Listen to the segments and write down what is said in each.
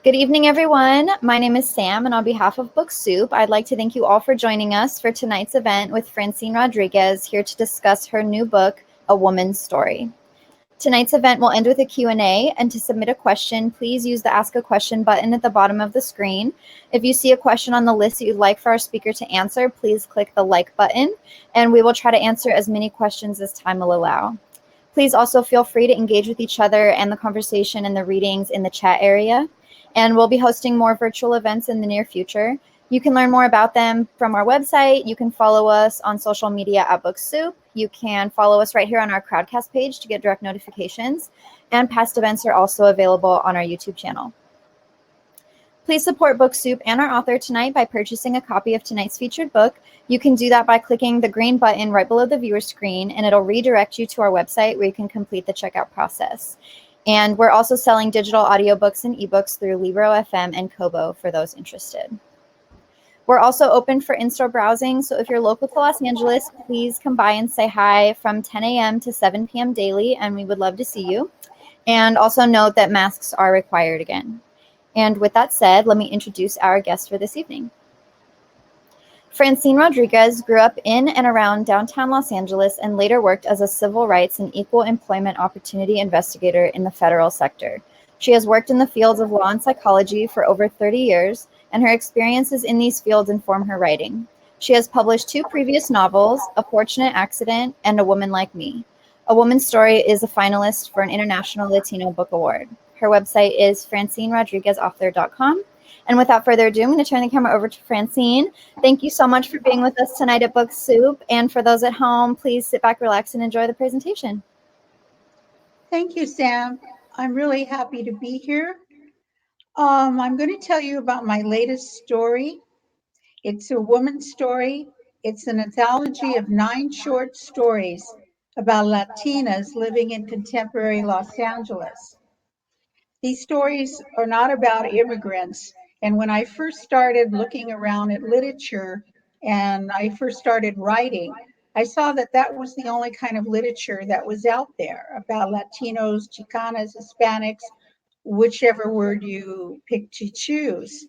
Good evening, everyone. My name is Sam, and on behalf of Book Soup, I'd like to thank you all for joining us for tonight's event with Francine Rodriguez, here to discuss her new book, A Woman's Story. Tonight's event will end with a Q&A, and to submit a question, please use the Ask a Question button at the bottom of the screen. If you see a question on the list that you'd like for our speaker to answer, please click the like button, and we will try to answer as many questions as time will allow. Please also feel free to engage with each other and the conversation and the readings in the chat area. And we'll be hosting more virtual events in the near future. You can learn more about them from our website. You can follow us on social media at BookSoup. You can follow us right here on our Crowdcast page to get direct notifications. And past events are also available on our YouTube channel. Please support BookSoup and our author tonight by purchasing a copy of tonight's featured book. You can do that by clicking the green button right below the viewer screen, and it'll redirect you to our website where you can complete the checkout process. And we're also selling digital audiobooks and ebooks through Libro FM and Kobo for those interested. We're also open for in-store browsing, so if you're local to Los Angeles, please come by and say hi from 10 a.m. to 7 p.m. daily, and we would love to see you. And also note that masks are required again. And with that said, let me introduce our guest for this evening. Francine Rodriguez grew up in and around downtown Los Angeles and later worked as a civil rights and equal employment opportunity investigator in the federal sector. She has worked in the fields of law and psychology for over 30 years, and her experiences in these fields inform her writing. She has published 2 previous novels, A Fortunate Accident and A Woman Like Me. A Woman's Story is a finalist for an International Latino Book Award. Her website is francinerodriguezauthor.com. And without further ado, I'm going to turn the camera over to Francine. Thank you so much for being with us tonight at Book Soup. And for those at home, please sit back, relax, and enjoy the presentation. Thank you, Sam. I'm really happy to be here. I'm going to tell you about my latest story. It's a woman's story. It's an anthology of 9 short stories about Latinas living in contemporary Los Angeles. These stories are not about immigrants. And when I first started looking around at literature and I first started writing, I saw that that was the only kind of literature that was out there about Latinos, Chicanas, Hispanics, whichever word you pick to choose.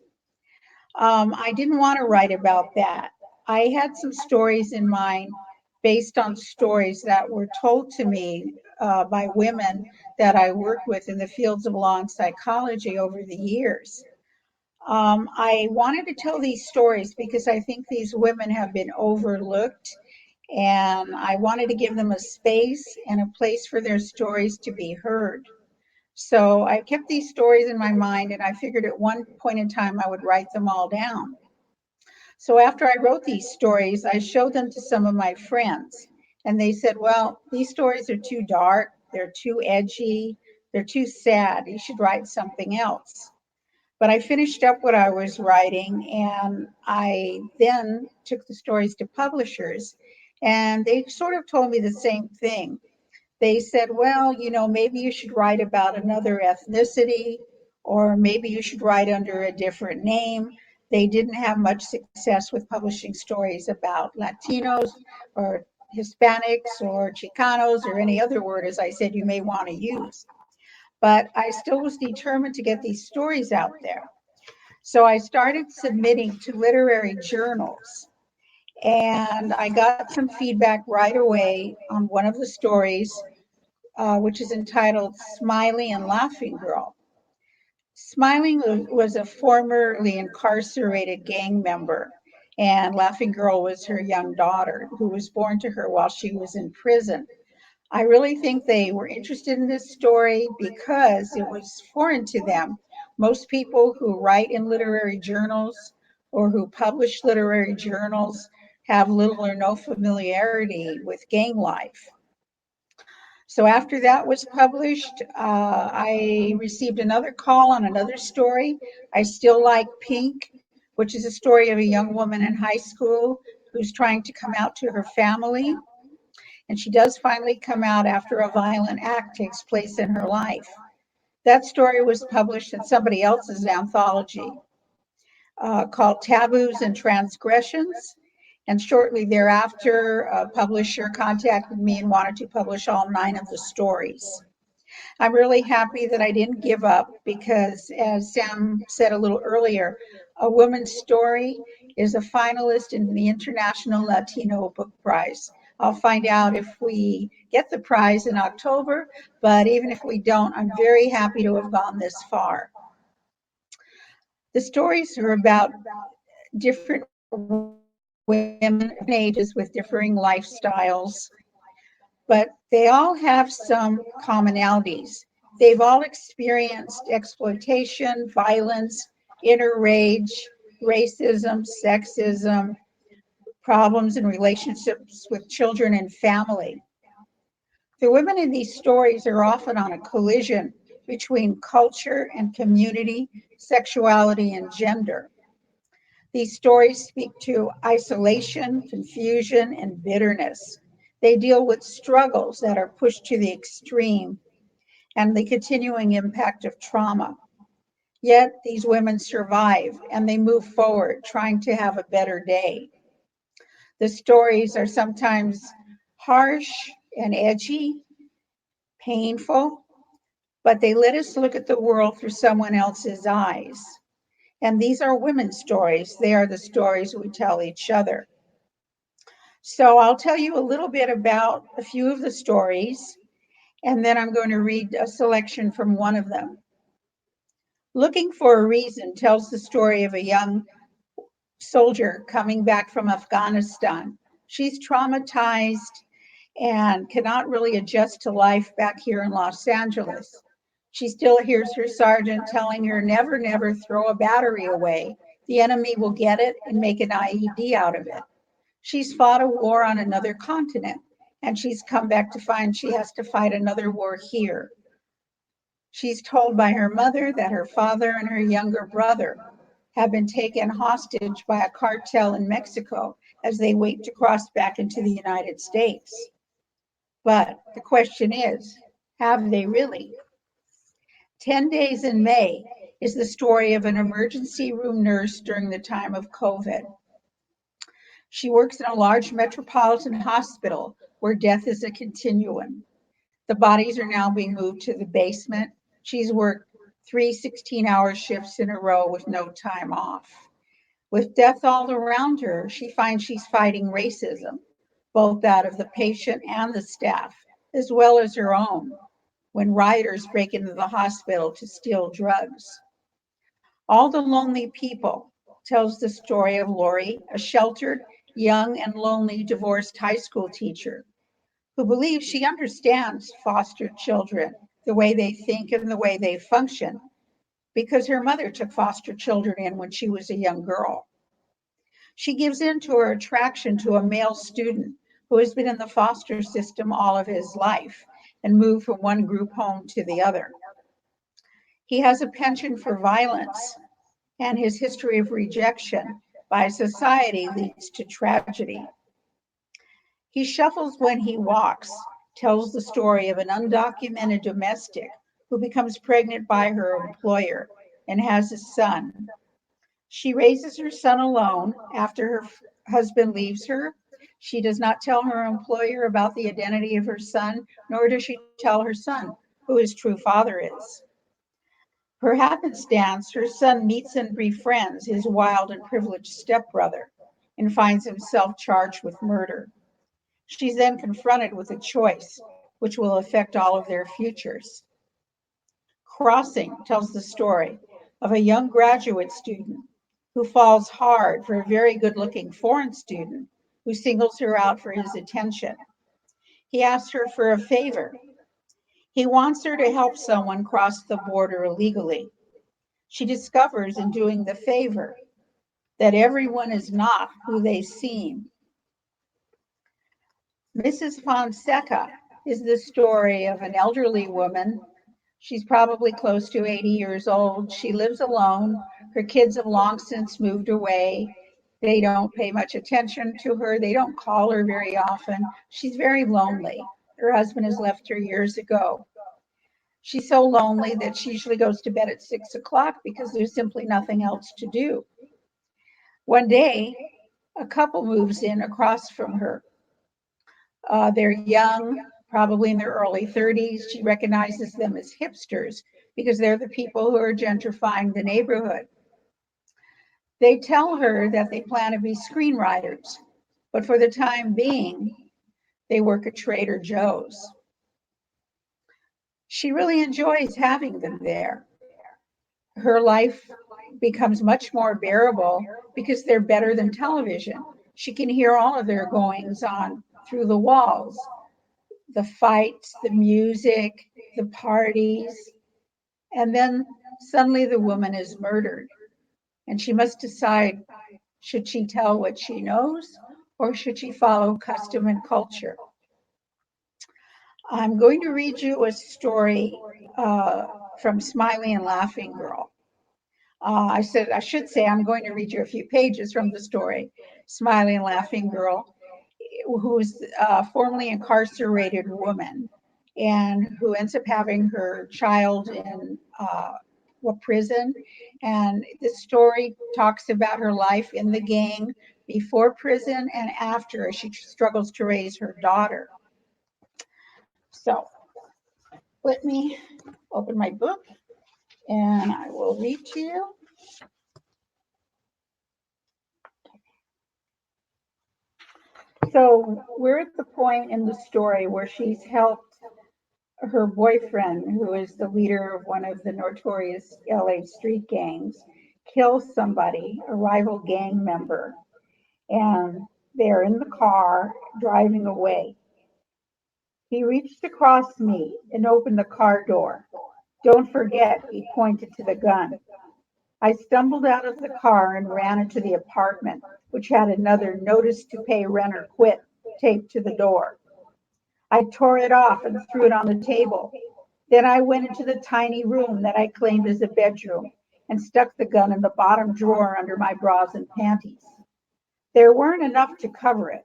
I didn't want to write about that. I had some stories in mind based on stories that were told to me by women that I worked with in the fields of law and psychology over the years. I wanted to tell these stories because I think these women have been overlooked, and I wanted to give them a space and a place for their stories to be heard. So I kept these stories in my mind, and I figured at one point in time I would write them all down. So after I wrote these stories, I showed them to some of my friends, and they said, well, these stories are too dark, they're too edgy, they're too sad, you should write something else. But I finished up what I was writing, and I then took the stories to publishers, and they sort of told me the same thing. They said, well, maybe you should write about another ethnicity, or maybe you should write under a different name. They didn't have much success with publishing stories about Latinos or Hispanics or Chicanos or any other word, as I said, you may want to use. But I still was determined to get these stories out there. So I started submitting to literary journals. And I got some feedback right away on one of the stories, which is entitled Smiley and Laughing Girl. Smiley was a formerly incarcerated gang member, and Laughing Girl was her young daughter who was born to her while she was in prison. I really think they were interested in this story because it was foreign to them. Most people who write in literary journals or who publish literary journals have little or no familiarity with gang life. So after that was published, I received another call on another story, I Still Like Pink, which is a story of a young woman in high school who's trying to come out to her family. And she does finally come out after a violent act takes place in her life. That story was published in somebody else's anthology called Taboos and Transgressions. And shortly thereafter, a publisher contacted me and wanted to publish all 9 of the stories. I'm really happy that I didn't give up because, as Sam said a little earlier, A Woman's Story is a finalist in the International Latino Book Prize. I'll find out if we get the prize in October, but even if we don't, I'm very happy to have gone this far. The stories are about different women, ages with differing lifestyles, but they all have some commonalities. They've all experienced exploitation, violence, interrage, racism, sexism, problems in relationships with children and family. The women in these stories are often on a collision between culture and community, sexuality and gender. These stories speak to isolation, confusion, and bitterness. They deal with struggles that are pushed to the extreme and the continuing impact of trauma. Yet these women survive and they move forward, trying to have a better day. The stories are sometimes harsh and edgy, painful, but they let us look at the world through someone else's eyes. And these are women's stories. They are the stories we tell each other. So I'll tell you a little bit about a few of the stories, and then I'm going to read a selection from one of them. Looking for a Reason tells the story of a young soldier coming back from Afghanistan. She's traumatized and cannot really adjust to life back here in Los Angeles. She still hears her sergeant telling her, never, never throw a battery away. The enemy will get it and make an IED out of it. She's fought a war on another continent, and she's come back to find she has to fight another war here. She's told by her mother that her father and her younger brother have been taken hostage by a cartel in Mexico as they wait to cross back into the United States. But the question is, have they really? 10 Days in May is the story of an emergency room nurse during the time of COVID. She works in a large metropolitan hospital where death is a continuum. The bodies are now being moved to the basement. She's worked 3 16-hour shifts in a row with no time off. With death all around her, she finds she's fighting racism, both that of the patient and the staff, as well as her own, when rioters break into the hospital to steal drugs. All the Lonely People tells the story of Lori, a sheltered, young, and lonely divorced high school teacher who believes she understands foster children, the way they think and the way they function, because her mother took foster children in when she was a young girl. She gives in to her attraction to a male student who has been in the foster system all of his life and moved from one group home to the other. He has a penchant for violence, and his history of rejection by society leads to tragedy. He Shuffles When He Walks tells the story of an undocumented domestic who becomes pregnant by her employer and has a son. She raises her son alone after her husband leaves her. She does not tell her employer about the identity of her son, nor does she tell her son who his true father is. Per happenstance, her son meets and befriends his wild and privileged stepbrother and finds himself charged with murder. She's then confronted with a choice which will affect all of their futures. Crossing tells the story of a young graduate student who falls hard for a very good-looking foreign student who singles her out for his attention. He asks her for a favor. He wants her to help someone cross the border illegally. She discovers in doing the favor that everyone is not who they seem. Mrs. Fonseca is the story of an elderly woman. She's probably close to 80 years old. She lives alone. Her kids have long since moved away. They don't pay much attention to her. They don't call her very often. She's very lonely. Her husband has left her years ago. She's so lonely that she usually goes to bed at 6 o'clock because there's simply nothing else to do. One day, a couple moves in across from her. They're young, probably in their early 30s. She recognizes them as hipsters because they're the people who are gentrifying the neighborhood. They tell her that they plan to be screenwriters, but for the time being, they work at Trader Joe's. She really enjoys having them there. Her life becomes much more bearable because they're better than television. She can hear all of their goings on through the walls, the fights, the music, the parties. And then suddenly the woman is murdered. And she must decide, should she tell what she knows or should she follow custom and culture? I'm going to read you a story from Smiley and Laughing Girl. I should say I'm going to read you a few pages from the story, Smiley and Laughing Girl, who's a formerly incarcerated woman and who ends up having her child in a prison. And this story talks about her life in the gang before prison and after, as she struggles to raise her daughter. So let me open my book and I will read to you. So we're at the point in the story where she's helped her boyfriend, who is the leader of one of the notorious LA street gangs, kill somebody, a rival gang member, and they're in the car driving away. He reached across me and opened the car door. Don't forget, he pointed to the gun. I stumbled out of the car and ran into the apartment, which had another notice to pay rent or quit taped to the door. I tore it off and threw it on the table. Then I went into the tiny room that I claimed as a bedroom and stuck the gun in the bottom drawer under my bras and panties. There weren't enough to cover it,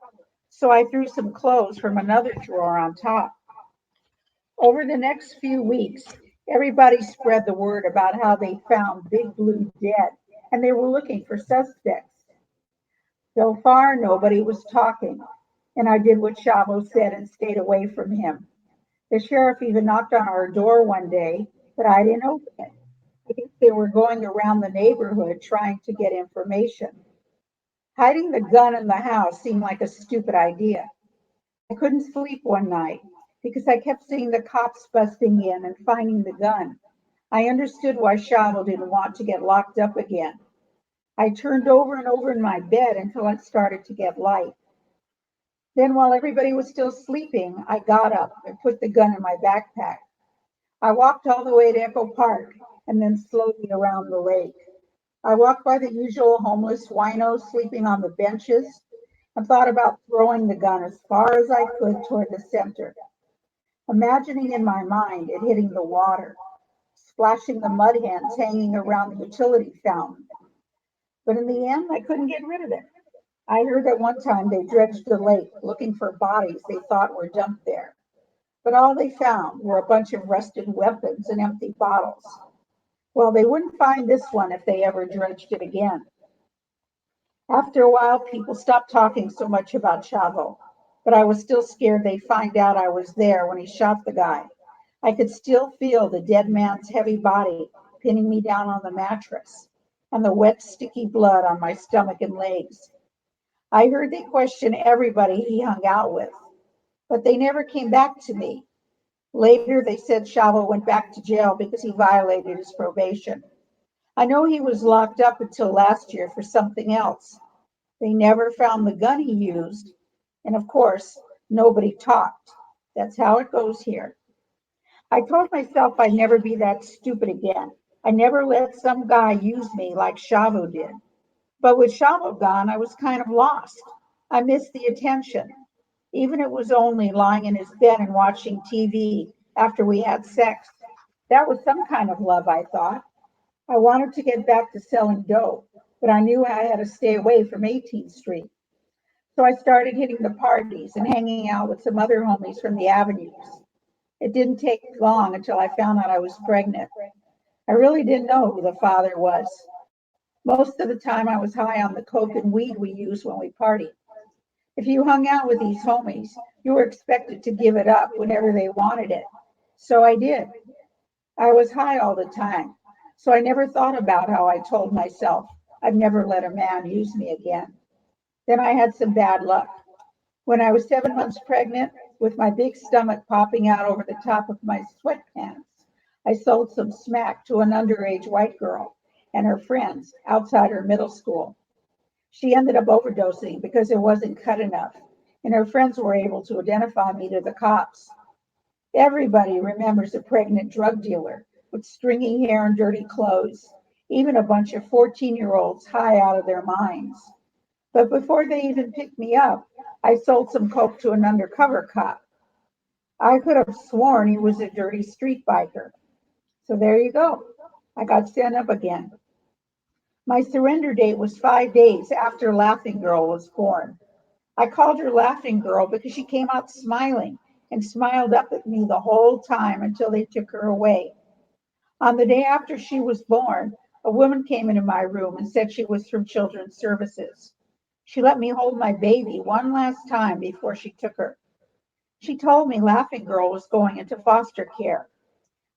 so I threw some clothes from another drawer on top. Over the next few weeks, everybody spread the word about how they found Big Blue dead and they were looking for suspects. So far, nobody was talking, and I did what Chavo said and stayed away from him. The sheriff even knocked on our door one day, but I didn't open it. I think they were going around the neighborhood trying to get information. Hiding the gun in the house seemed like a stupid idea. I couldn't sleep one night because I kept seeing the cops busting in and finding the gun. I understood why Chavo didn't want to get locked up again. I turned over and over in my bed until it started to get light. Then, while everybody was still sleeping, I got up and put the gun in my backpack. I walked all the way to Echo Park and then slowly around the lake. I walked by the usual homeless winos sleeping on the benches and thought about throwing the gun as far as I could toward the center, imagining in my mind it hitting the water, splashing the mud hens hanging around the utility fountain. But in the end, I couldn't get rid of it. I heard that one time they dredged the lake looking for bodies they thought were dumped there. But all they found were a bunch of rusted weapons and empty bottles. Well, they wouldn't find this one if they ever dredged it again. After a while, people stopped talking so much about Chavo, but I was still scared they'd find out I was there when he shot the guy. I could still feel the dead man's heavy body pinning me down on the mattress and the wet, sticky blood on my stomach and legs. I heard they questioned everybody he hung out with, but they never came back to me. Later, they said Chavo went back to jail because he violated his probation. I know he was locked up until last year for something else. They never found the gun he used, and of course, nobody talked. That's how it goes here. I told myself I'd never be that stupid again. I never let some guy use me like Chavo did. But with Chavo gone, I was kind of lost. I missed the attention. Even it was only lying in his bed and watching TV after we had sex. That was some kind of love, I thought. I wanted to get back to selling dope, but I knew I had to stay away from 18th Street. So I started hitting the parties and hanging out with some other homies from the avenues. It didn't take long until I found out I was pregnant. I really didn't know who the father was. Most of the time I was high on the coke and weed we use when we party. If you hung out with these homies, you were expected to give it up whenever they wanted it. So I did. I was high all the time, so I never thought about how I told myself I'd never let a man use me again. Then I had some bad luck. When I was 7 months pregnant, with my big stomach popping out over the top of my sweatpants, I sold some smack to an underage white girl and her friends outside her middle school. She ended up overdosing because it wasn't cut enough, and her friends were able to identify me to the cops. Everybody remembers a pregnant drug dealer with stringy hair and dirty clothes, even a bunch of 14-year-olds high out of their minds. But before they even picked me up, I sold some coke to an undercover cop. I could have sworn he was a dirty street biker. So there you go. I got sent up again. My surrender date was 5 days after Laughing Girl was born. I called her Laughing Girl because she came out smiling and smiled up at me the whole time until they took her away. On the day after she was born, a woman came into my room and said she was from Children's Services. She let me hold my baby one last time before she took her. She told me Laughing Girl was going into foster care.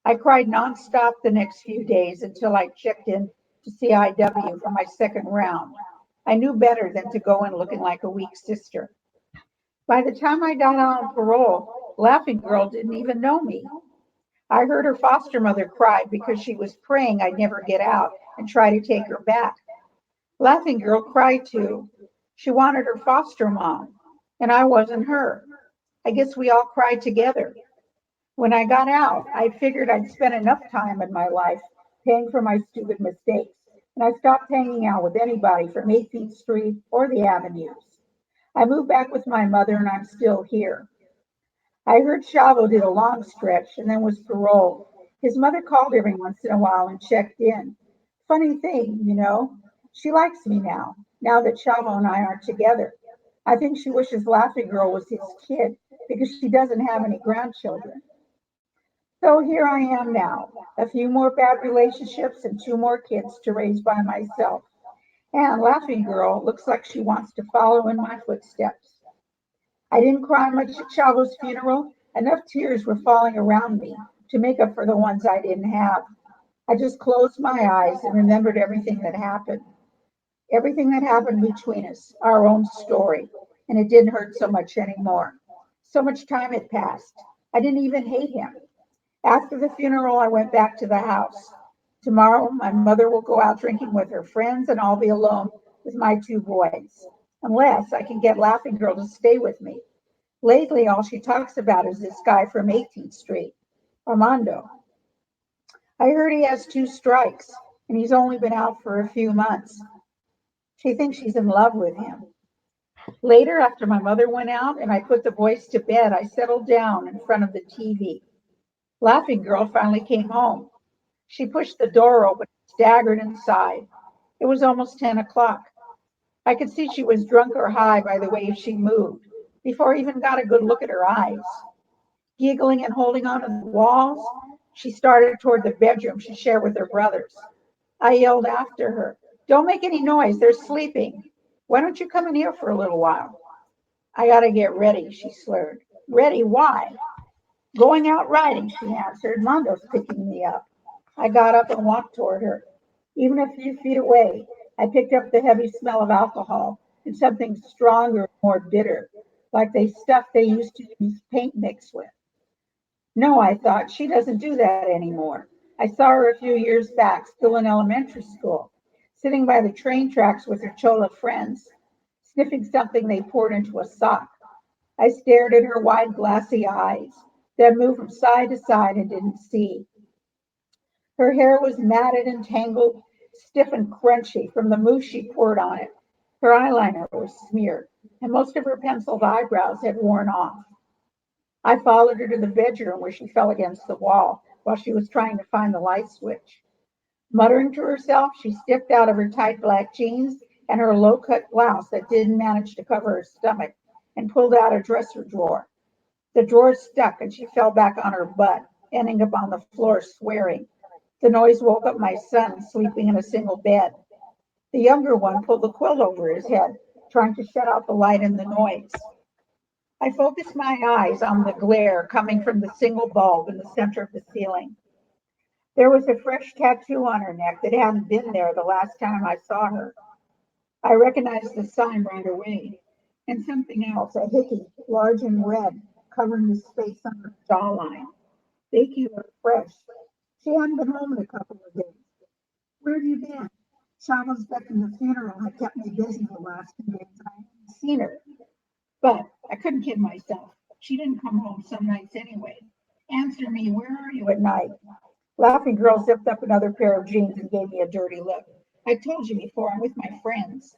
I cried nonstop the next few days until I checked in to CIW for my second round. I knew better than to go in looking like a weak sister. By the time I got out on parole, Laughing Girl didn't even know me. I heard her foster mother cry because she was praying I'd never get out and try to take her back. Laughing Girl cried too. She wanted her foster mom, and I wasn't her. I guess we all cried together. When I got out, I figured I'd spent enough time in my life paying for my stupid mistakes, and I stopped hanging out with anybody from 18th Street or the avenues. I moved back with my mother, and I'm still here. I heard Chavo did a long stretch and then was paroled. His mother called every once in a while and checked in. Funny thing, she likes me now that Chavo and I aren't together. I think she wishes Laughing Girl was his kid because she doesn't have any grandchildren. So here I am now, a few more bad relationships and two more kids to raise by myself. And Laughing Girl looks like she wants to follow in my footsteps. I didn't cry much at Chavo's funeral. Enough tears were falling around me to make up for the ones I didn't have. I just closed my eyes and remembered everything that happened between us, our own story, and it didn't hurt so much anymore. So much time had passed. I didn't even hate him. After the funeral, I went back to the house. Tomorrow, my mother will go out drinking with her friends, and I'll be alone with my two boys, unless I can get Laughing Girl to stay with me. Lately, all she talks about is this guy from 18th Street, Armando. I heard he has 2 strikes, and he's only been out for a few months. She thinks she's in love with him. Later, after my mother went out and I put the boys to bed, I settled down in front of the TV. Laughing Girl finally came home. She pushed the door open, staggered inside. It was almost 10 o'clock. I could see she was drunk or high by the way she moved, before I even got a good look at her eyes. Giggling and holding on to the walls, she started toward the bedroom she shared with her brothers. I yelled after her, "Don't make any noise, they're sleeping. Why don't you come in here for a little while?" "I gotta get ready," she slurred. "Ready? Why?" "Going out riding," she answered. "Mondo's picking me up." I got up and walked toward her. Even a few feet away, I picked up the heavy smell of alcohol and something stronger and more bitter, like the stuff they used to use paint mix with. No, I thought, she doesn't do that anymore. I saw her a few years back, still in elementary school, sitting by the train tracks with her chola friends, sniffing something they poured into a sock. I stared at her wide, glassy eyes, then moved from side to side and didn't see. Her hair was matted and tangled, stiff and crunchy from the mousse she poured on it. Her eyeliner was smeared, and most of her penciled eyebrows had worn off. I followed her to the bedroom where she fell against the wall while she was trying to find the light switch. Muttering to herself, she stepped out of her tight black jeans and her low-cut blouse that didn't manage to cover her stomach and pulled out a dresser drawer. The drawer stuck and she fell back on her butt, ending up on the floor swearing. The noise woke up my son, sleeping in a single bed. The younger one pulled the quilt over his head trying to shut out the light and the noise. I focused my eyes on the glare coming from the single bulb in the center of the ceiling. There was a fresh tattoo on her neck that hadn't been there the last time I saw her. I recognized the sign right away, and something else, a hickey, large and red, covering the space on her jawline. Bakey looked fresh. She hadn't been home in a couple of days. Where have you been? Shava's back in the funeral had kept me busy the last 2 days. I hadn't seen her. But I couldn't kid myself. She didn't come home some nights anyway. Answer me, where are you at night? Laughing Girl zipped up another pair of jeans and gave me a dirty look. I told you before, I'm with my friends.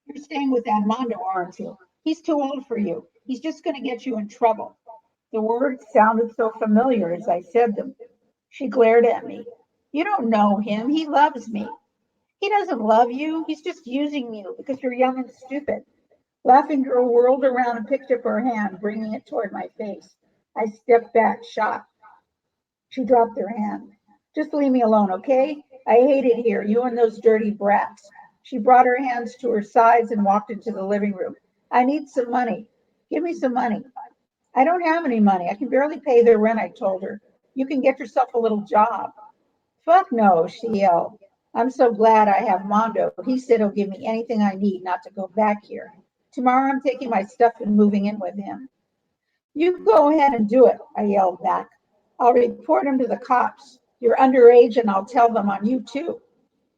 You're staying with Armando, aren't you? He's too old for you. He's just going to get you in trouble. The words sounded so familiar as I said them. She glared at me. You don't know him. He loves me. He doesn't love you. He's just using you because you're young and stupid. Laughing Girl whirled around and picked up her hand, bringing it toward my face. I stepped back, shocked. She dropped her hand. Just leave me alone, okay? I hate it here, you and those dirty brats. She brought her hands to her sides and walked into the living room. I need some money. Give me some money. I don't have any money. I can barely pay their rent, I told her. You can get yourself a little job. Fuck no, she yelled. I'm so glad I have Mondo. He said he'll give me anything I need not to go back here. Tomorrow I'm taking my stuff and moving in with him. You go ahead and do it, I yelled back. I'll report him to the cops. You're underage and I'll tell them on you too.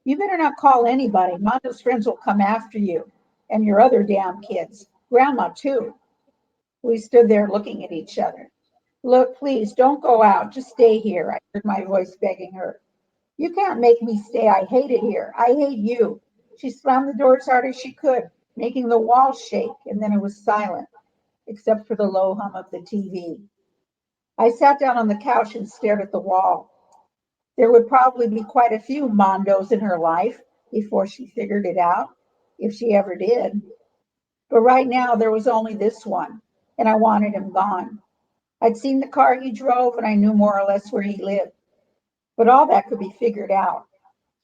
You better not call anybody. Mondo's friends will come after you and your other damn kids. Grandma too. We stood there looking at each other. Look, please, don't go out. Just stay here, I heard my voice begging her. You can't make me stay. I hate it here. I hate you. She slammed the door as hard as she could, making the walls shake, and then it was silent, except for the low hum of the TV. I sat down on the couch and stared at the wall. There would probably be quite a few Mondos in her life before she figured it out, if she ever did. But right now, there was only this one, and I wanted him gone. I'd seen the car he drove, and I knew more or less where he lived. But all that could be figured out.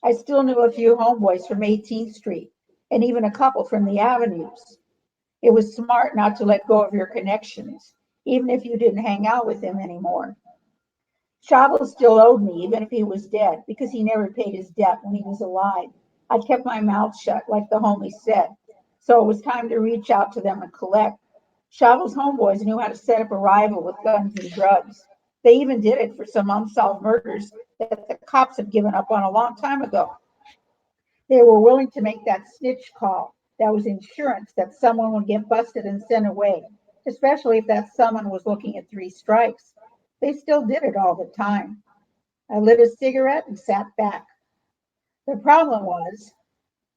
I still knew a few homeboys from 18th Street, and even a couple from the avenues. It was smart not to let go of your connections, even if you didn't hang out with them anymore. Chavo still owed me, even if he was dead, because he never paid his debt when he was alive. I kept my mouth shut, like the homie said. So it was time to reach out to them and collect. Chavo's homeboys knew how to set up a rival with guns and drugs. They even did it for some unsolved murders that the cops had given up on a long time ago. They were willing to make that snitch call. That was insurance that someone would get busted and sent away, especially if that someone was looking at 3 strikes. They still did it all the time. I lit a cigarette and sat back. The problem was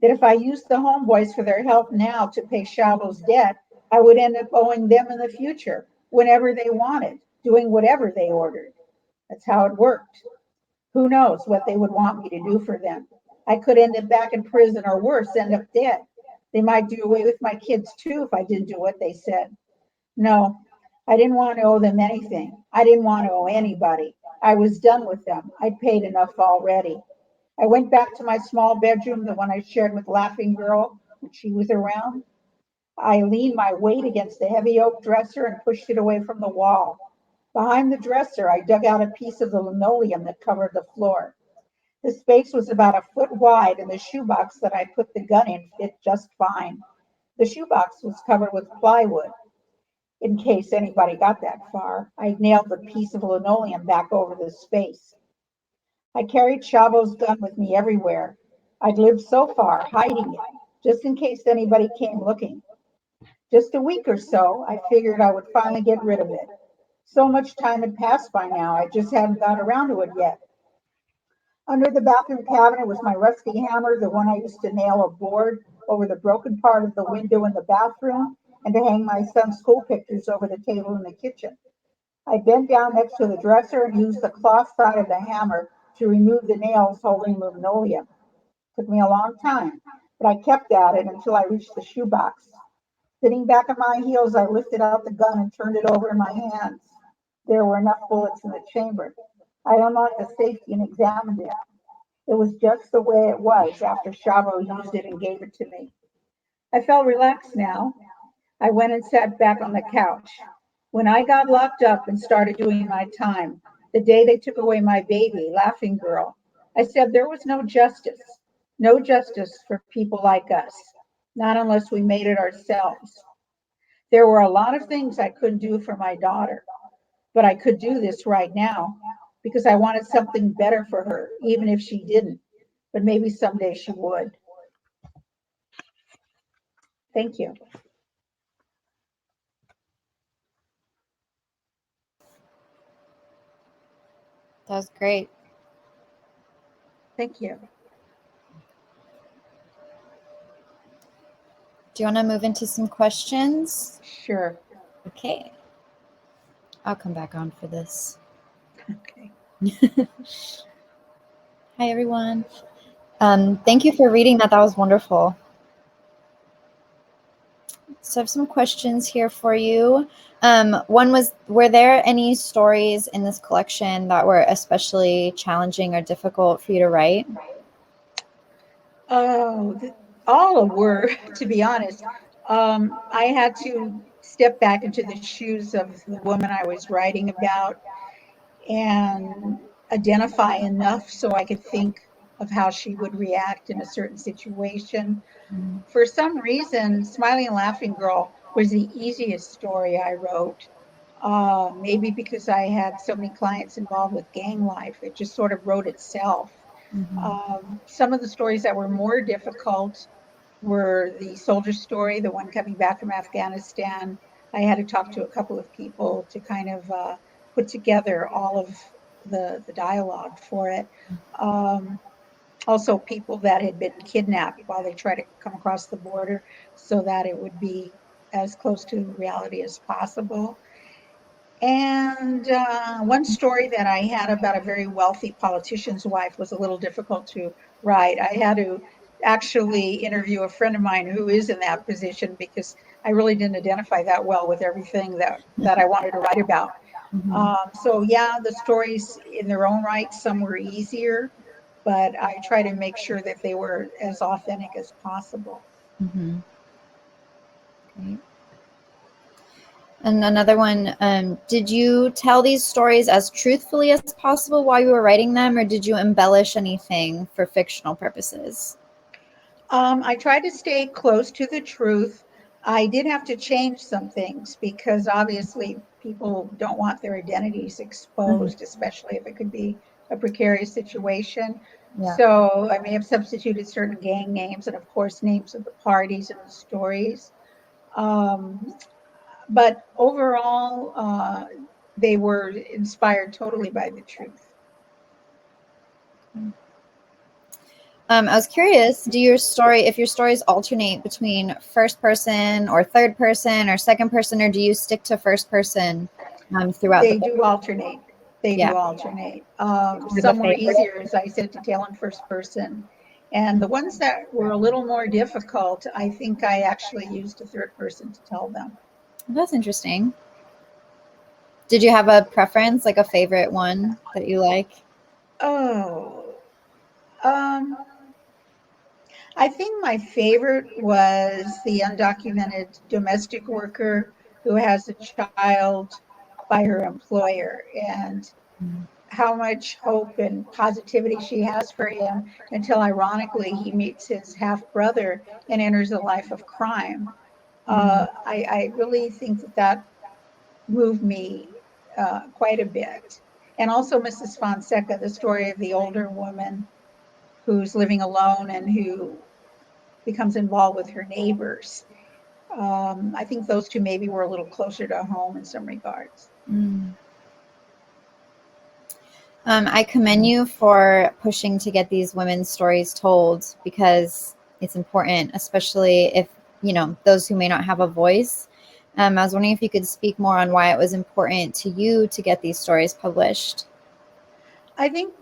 that if I used the homeboys for their help now to pay Chavo's debt, I would end up owing them in the future, whenever they wanted, doing whatever they ordered. That's how it worked. Who knows what they would want me to do for them? I could end up back in prison or worse, end up dead. They might do away with my kids too if I didn't do what they said. No, I didn't want to owe them anything. I didn't want to owe anybody. I was done with them. I'd paid enough already. I went back to my small bedroom, the one I shared with Laughing Girl when she was around. I leaned my weight against the heavy oak dresser and pushed it away from the wall. Behind the dresser, I dug out a piece of the linoleum that covered the floor. The space was about a foot wide, and the shoebox that I put the gun in fit just fine. The shoebox was covered with plywood. In case anybody got that far, I nailed the piece of linoleum back over the space. I carried Chavo's gun with me everywhere. I'd lived so far hiding it, just in case anybody came looking. Just a week or so, I figured I would finally get rid of it. So much time had passed by now, I just hadn't got around to it yet. Under the bathroom cabinet was my rusty hammer, the one I used to nail a board over the broken part of the window in the bathroom and to hang my son's school pictures over the table in the kitchen. I bent down next to the dresser and used the cloth side of the hammer to remove the nails holding the linoleum. It took me a long time, but I kept at it until I reached the shoebox. Sitting back on my heels, I lifted out the gun and turned it over in my hands. There were enough bullets in the chamber. I unlocked the safety and examined it. It was just the way it was after Chavo used it and gave it to me. I felt relaxed now. I went and sat back on the couch. When I got locked up and started doing my time, the day they took away my baby, Laughing Girl, I said there was no justice. No justice for people like us, not unless we made it ourselves. There were a lot of things I couldn't do for my daughter, but I could do this right now because I wanted something better for her, even if she didn't. But maybe someday she would. Thank you. That was great. Thank you. Do you want to move into some questions? Sure. Okay. I'll come back on for this. Okay. Hi, everyone. Thank you for reading that. That was wonderful. So I have some questions here for you. One was, were there any stories in this collection that were especially challenging or difficult for you to write? Oh, all were, to be honest. I had to step back into the shoes of the woman I was writing about and identify enough so I could think of how she would react in a certain situation. Mhm. For some reason, Smiley and Laughing Girl was the easiest story I wrote. Maybe because I had so many clients involved with gang life, it just sort of wrote itself. Mhm. Some of the stories that were more difficult were the soldier story, the one coming back from Afghanistan. I had to talk to a couple of people to kind of put together all of the dialogue for it. Um, Also, people that had been kidnapped while they tried to come across the border so that it would be as close to reality as possible. And one story that I had about a very wealthy politician's wife was a little difficult to write. I had to actually interview a friend of mine who is in that position because I really didn't identify that well with everything that I wanted to write about. Mhm. So, yeah, the stories in their own right, some were easier, but I try to make sure that they were as authentic as possible. Mhm. Great. And another one, did you tell these stories as truthfully as possible while you were writing them, or did you embellish anything for fictional purposes? I tried to stay close to the truth. I did have to change some things because obviously people don't want their identities Mhm. exposed, especially if it could be a precarious situation. Yeah. So I may have substituted certain gang names and, of course, names of the parties and the stories. Um, but overall, they were inspired totally by the truth. I was curious, if your stories alternate between first person or third person or second person, or do you stick to first person throughout the They book? do alternate. They Yeah. do alternate. Or the Some were favorite? easier, as I said, to tell in first person. And the ones that were a little more difficult, I think I actually used a third person to tell them. That's interesting. Did you have a preference, like a favorite one that you like? Oh, um, I think my favorite was the undocumented domestic worker who has a child by her employer, and how much hope and positivity she has for him until, ironically, he meets his half brother and enters a life of crime. Mm-hmm. I really think that moved me quite a bit. And also Mrs. Fonseca, the story of the older woman who's living alone and who becomes involved with her neighbors. I think those two maybe were a little closer to home in some regards. Mm. I commend you for pushing to get these women's stories told because it's important, especially if, those who may not have a voice. I was wondering if you could speak more on why it was important to you to get these stories published. I think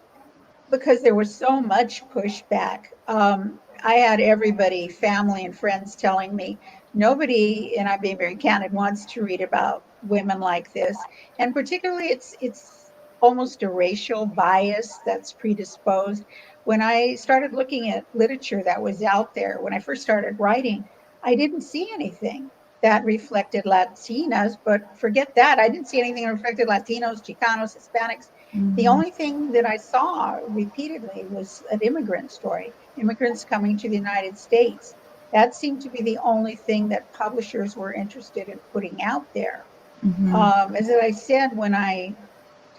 because there was so much pushback. I had everybody, family and friends, telling me nobody, and I'm being very candid, wants to read about women like this. And particularly, it's almost a racial bias that's predisposed. When I started looking at literature that was out there, when I first started writing, I didn't see anything that reflected Latinas, but forget that. I didn't see anything that reflected Latinos, Chicanos, Hispanics. The Mm-hmm. only thing that I saw repeatedly was an immigrant story, immigrants coming to the United States. That seemed to be the only thing that publishers were interested in putting out there. Mm-hmm. As I said, when I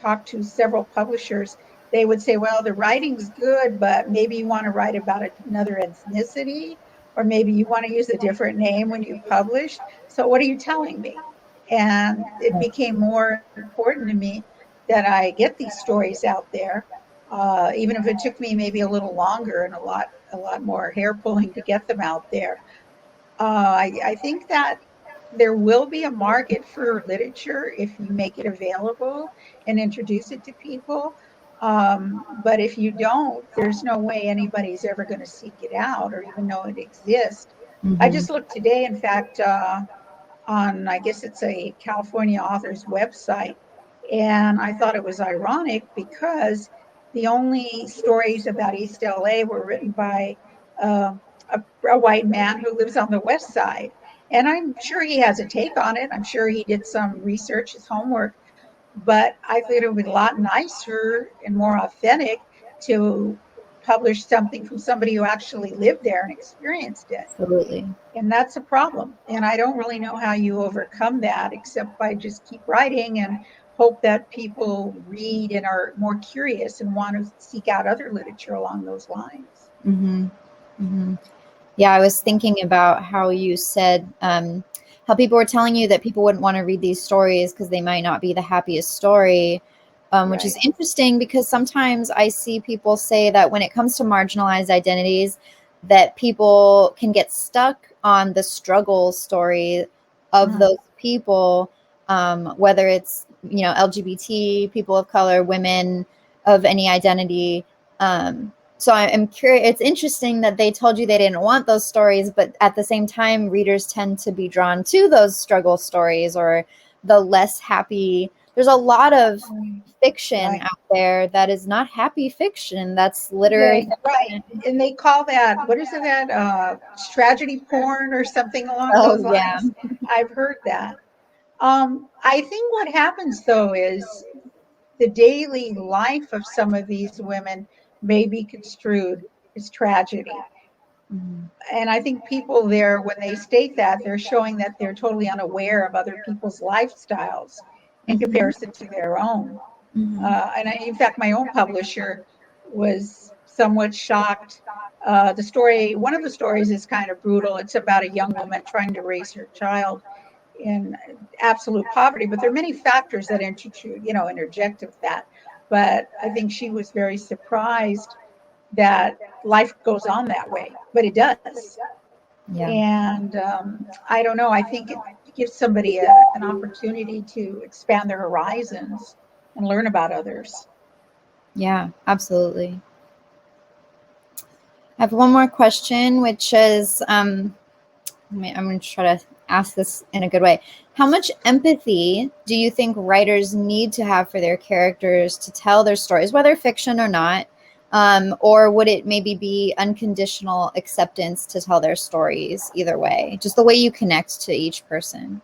talked to several publishers, they would say, well, the writing's good, but maybe you want to write about another ethnicity, or maybe you want to use a different name when you publish. So what are you telling me? And it became more important to me that I get these stories out there, even if it took me maybe a little longer and a lot more hair pulling to get them out there. I think that there will be a market for literature if you make it available and introduce it to people. But if you don't, there's no way anybody's ever going to seek it out or even know it exists. I Mm-hmm. just looked today, in fact, on, I guess it's a California author's website, and I thought it was ironic because the only stories about East LA were written by uh, a white man who lives on the west side. And I'm sure he has a take on it. I'm sure he did some research, his homework, but I thought it would be a lot nicer and more authentic to publish something from somebody who actually lived there and experienced it. Absolutely. And that's a problem. And I don't really know how you overcome that except by just keep writing and hope that people read and are more curious and want to seek out other literature along those lines. Mm-hmm. Mm-hmm. Yeah, I was thinking about how you said how people were telling you that people wouldn't want to read these stories because they might not be the happiest story, which is Right. interesting because sometimes I see people say that when it comes to marginalized identities, that people can get stuck on the struggle story of Uh-huh. those people, whether it's LGBT, people of color, women of any identity. So I'm curious. It's interesting that they told you they didn't want those stories, but at the same time, readers tend to be drawn to those struggle stories or the less happy. There's a lot of fiction Right. out there that is not happy fiction. That's literary Right. fiction. And they call that, what is it, that tragedy porn or something along Oh those yeah. lines? I've heard that. I think what happens though is the daily life of some of these women may be construed as tragedy. Mm-hmm. And I think people there, when they state that, they're showing that they're totally unaware of other people's lifestyles in Mm-hmm. comparison to their own. Mm-hmm. In fact, my own publisher was somewhat shocked. One of the stories is kind of brutal. It's about a young woman trying to raise her child in absolute poverty, but there are many factors that interject with that. But I think she was very surprised that life goes on that way, but it does. Yeah. And I don't know. I think it gives somebody an opportunity to expand their horizons and learn about others. Yeah. Absolutely. I have one more question, which is I'm going to try to ask this in a good way. How much empathy do you think writers need to have for their characters to tell their stories, whether fiction or not? Or would it maybe be unconditional acceptance to tell their stories either way? Just the way you connect to each person.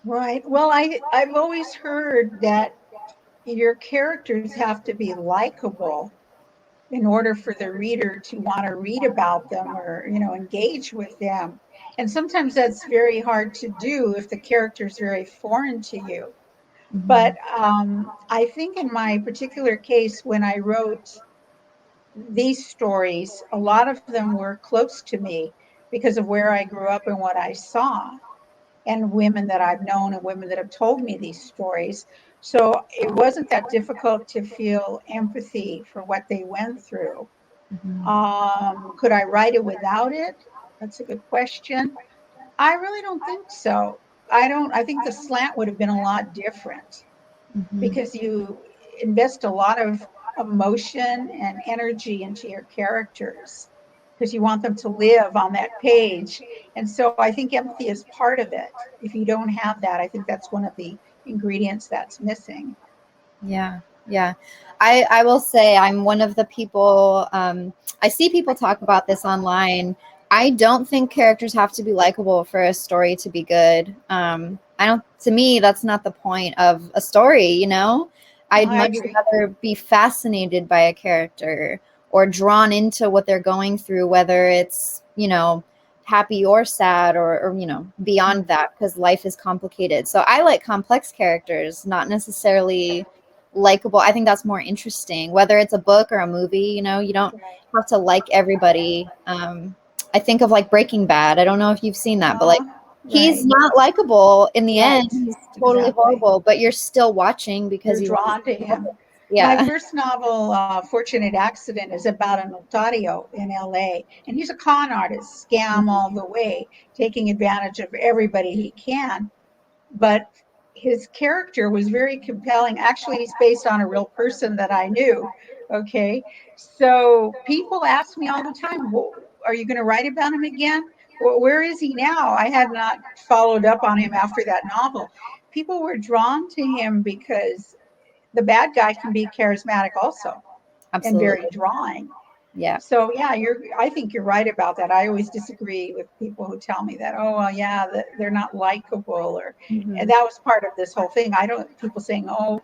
Right. Well, I've always heard that your characters have to be likable in order for the reader to want to read about them or engage with them. And sometimes that's very hard to do if the character is very foreign to you. Mm-hmm. But I think in my particular case, when I wrote these stories, a lot of them were close to me because of where I grew up and what I saw, and women that I've known and women that have told me these stories. So it wasn't that difficult to feel empathy for what they went through. Mm-hmm. Could I write it without it? That's a good question. I really don't think so. I think the slant would have been a lot different Mm-hmm. because you invest a lot of emotion and energy into your characters because you want them to live on that page. And so I think empathy is part of it. If you don't have that, I think that's one of the ingredients that's missing. Yeah, yeah. I will say I'm one of the people, I see people talk about this online I don't think characters have to be likable for a story to be good. I don't, to me, that's not the point of a story, you know? I'd I much agree. rather be fascinated by a character or drawn into what they're going through, whether it's, you know, happy or sad or you know, beyond that, because life is complicated. So I like complex characters, not necessarily likable. I think that's more interesting, whether it's a book or a movie, you know, you don't Right. have to like everybody. I think of like Breaking Bad. I don't know if you've seen that, but like he's Right. not likable in the end. Right. He's totally Exactly. horrible, but you're still watching because You're you want to drawn to see what him. happens. My Yeah. first novel, Fortunate Accident, is about a notario in LA, and he's a con artist, scam all the way, taking advantage of everybody he can. But his character was very compelling. Actually, he's based on a real person that I knew. Okay. So people ask me all the time, well, are you going to write about him again? Well, where is he now? I had not followed up on him after that novel. People were drawn to him because the bad guy can be charismatic also and very Absolutely. drawing. Yeah. So yeah, I think you're right about that. I always disagree with people who tell me that, oh well, yeah, they're not likable, or and Hmm. that was part of this whole thing. I don't people saying, oh,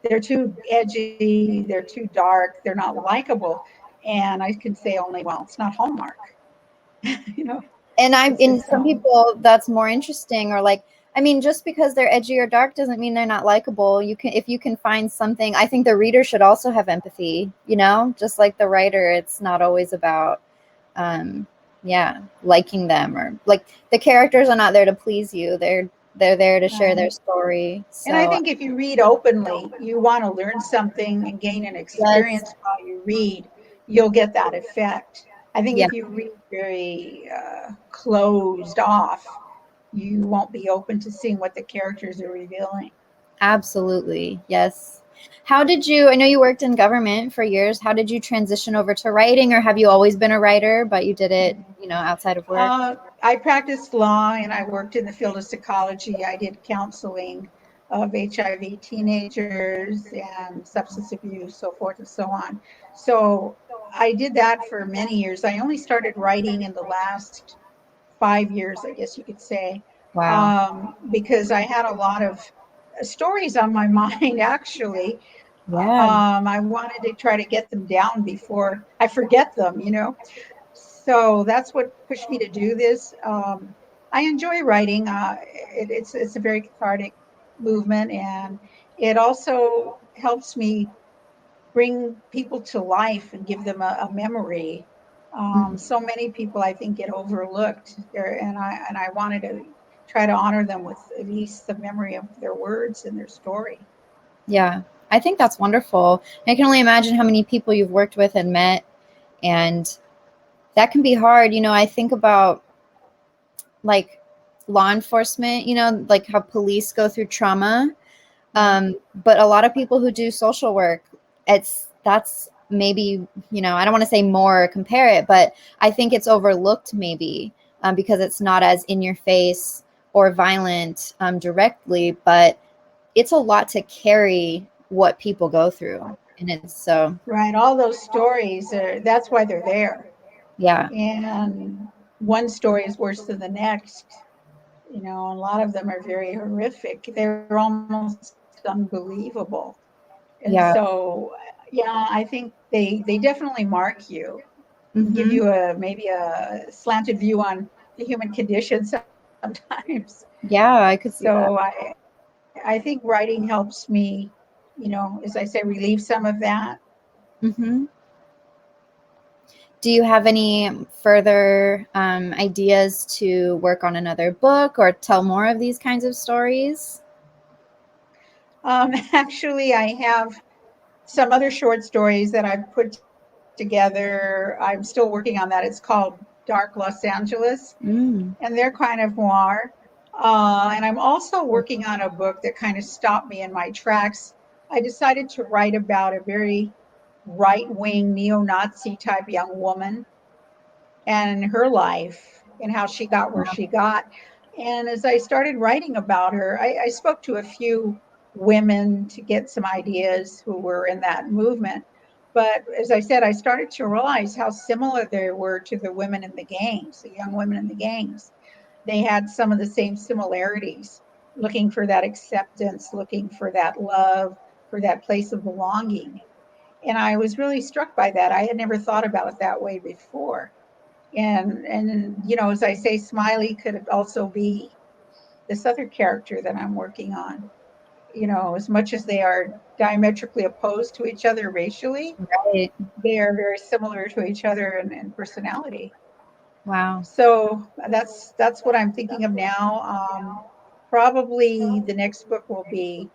they're too edgy, they're too dark, they're not likable, and I can say only, well, it's not Hallmark, you know, And I'm it's in its some own. people that's more interesting, or like, I mean, just because they're edgy or dark doesn't mean they're not likable. You can, if you can find something, I think the reader should also have empathy, you know, just like the writer. It's not always about um yeah, liking them, or like the characters are not there to please you. They're there to share their Right. story. And I So think if you read openly, you want to learn something and gain an yes, experience while you read, you'll get that effect. I think yeah, if you read very closed off, you won't be open to seeing what the characters are revealing. absolutely. Yes. How did you, I know you worked in government for years. How did you transition over to writing, or have you always been a writer, but you did it, you know, outside of work? I practiced law and I worked in the field of psychology. I did counseling of HIV teenagers and substance abuse, so forth and so on. So I did that for many years. I only started writing in the last 5 years, I guess you could say, Wow. because I had a lot of stories on my mind, actually. Yeah. I wanted to try to get them down before I forget them, you know. So that's what pushed me to do this. I enjoy writing. It's a very cathartic movement, and it also helps me bring people to life and give them a memory. Mhm. So many people I think get overlooked there, and I wanted to try to honor them with at least the memory of their words and their story. Yeah. I think that's wonderful. I can only imagine how many people you've worked with and met, and that can be hard. You know, I think about like law enforcement, you know, like how police go through trauma. Right. But a lot of people who do social work, that's maybe, you know, I don't want to say more or compare it, but I think it's overlooked maybe because it's not as in your face or violent directly, but it's a lot to carry what people go through. And it's so, Right. All those stories are, that's why they're there. yeah, And one story is worse than the next. You know, a lot of them are very horrific. They're almost unbelievable. And yeah. so, yeah, I think they definitely mark you and give Hmm. you a maybe a slanted view on the human condition sometimes. Yeah, I could see that. So I think writing helps me, you know, as I say, relieve some of that. Hmm. Do you have any further ideas to work on another book or tell more of these kinds of stories? Actually, I have some other short stories that I've put together. I'm still working on that. It's called Dark Los Angeles, Mm. and they're kind of noir. And I'm also working on a book that kind of stopped me in my tracks. I decided to write about a very right wing neo Nazi type young woman and her life and how she got where she got. And as I started writing about her, I spoke to a few women to get some ideas who were in that movement. But as I said, I started to realize how similar they were to the women in the gangs, the young women in the gangs. They had some of the same similarities, looking for that acceptance, looking for that love, for that place of belonging. And I was really struck by that. I had never thought about it that way before. And you know, as I say, Smiley could also be this other character that I'm working on. You know, as much as they are diametrically opposed to each other racially, Right. they are very similar to each other in personality. Wow. So that's what I'm thinking of now. Probably the next book will be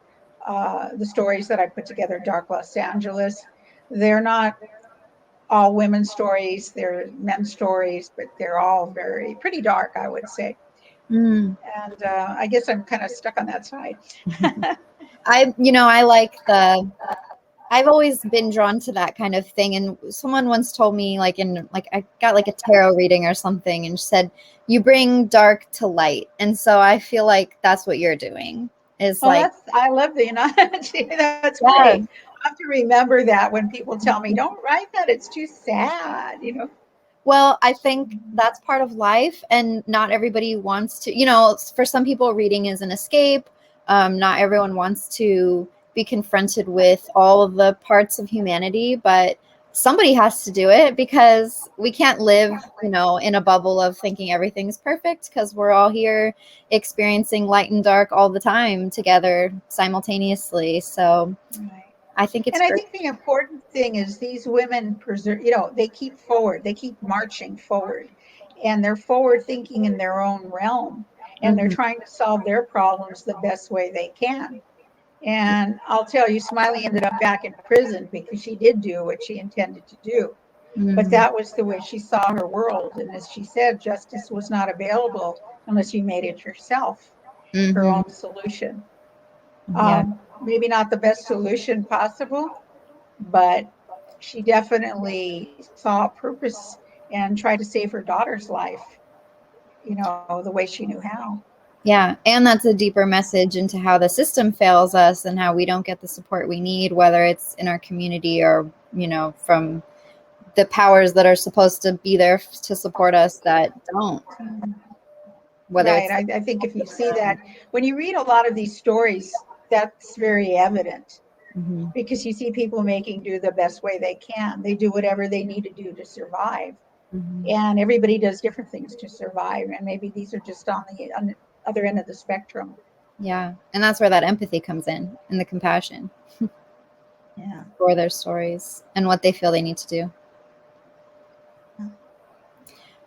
the stories that I put together, Dark Los Angeles. They're not all women's stories; they're men's stories, but they're all very pretty dark, I would say. Mm. And I guess I'm kind of stuck on that side. I like I've always been drawn to that kind of thing. And someone once told me, I got like a tarot reading or something, and said, you bring dark to light. And so I feel like that's what you're doing. Is Oh, like, I love the analogy. That's yeah. great. I have to remember that when people tell me, don't write that, it's too sad, you know. Well, I think that's part of life, and not everybody wants to, for some people, reading is an escape. Not everyone wants to be confronted with all of the parts of humanity, but somebody has to do it because we can't live, in a bubble of thinking everything's perfect, because we're all here experiencing light and dark all the time together simultaneously. So Right. I think it's And I great. think the important thing is these women preserve, you know, they keep forward, they keep marching forward, and they're forward thinking in their own realm, and they're Mhm. trying to solve their problems the best way they can. And I'll tell you, Smiley ended up back in prison because she did do what she intended to do. But Mhm. that was the way she saw her world. And as she said, justice was not available unless you made it yourself, her Mhm. own solution. Yeah. Maybe not the best solution possible, but she definitely saw a purpose and tried to save her daughter's life, you know, the way she knew how. Yeah, and that's a deeper message into how the system fails us and how we don't get the support we need, whether it's in our community or, from the powers that are supposed to be there to support us that don't, whether Right. it's I think if you see that, when you read a lot of these stories, that's very evident Mhm. because you see people making do the best way they can. They do whatever they need to do to survive. Mhm. And everybody does different things to survive. And maybe these are just on the other end of the spectrum. Yeah, and that's where that empathy comes in and the compassion Yeah. for their stories and what they feel they need to do.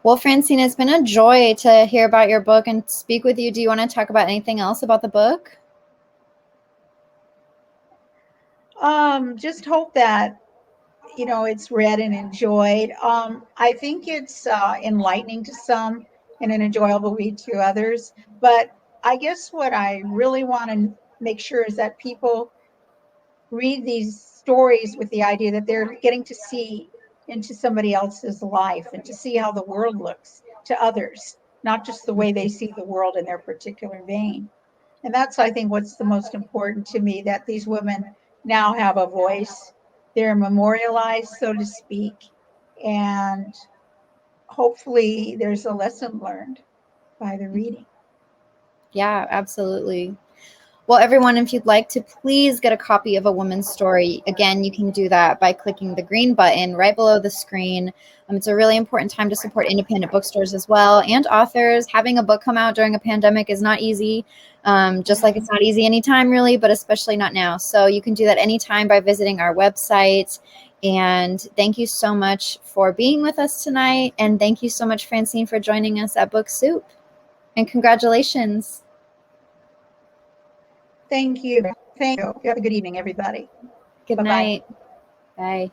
Well, Francine, it's been a joy to hear about your book and speak with you. Do you want to talk about anything else about the book? Just hope that you know it's read and enjoyed. I think it's enlightening to some and an enjoyable read to others. But I guess what I really want to make sure is that people read these stories with the idea that they're getting to see into somebody else's life and to see how the world looks to others, not just the way they see the world in their particular vein. And that's, I think, what's the most important to me, that these women now have a voice. They're memorialized, so to speak. And hopefully there's a lesson learned by the reading. Yeah, absolutely. Well, everyone, if you'd like to please get a copy of A Woman's Story, again, you can do that by clicking the green button right below the screen. It's a really important time to support independent bookstores as well and authors. Having a book come out during a pandemic is not easy, just like it's not easy anytime, really, but especially not now. So you can do that anytime by visiting our website. And thank you so much for being with us tonight. And thank you so much, Francine, for joining us at Book Soup. And congratulations. Thank you. Thank you. You have a good evening, everybody. Good Bye bye. night. Bye.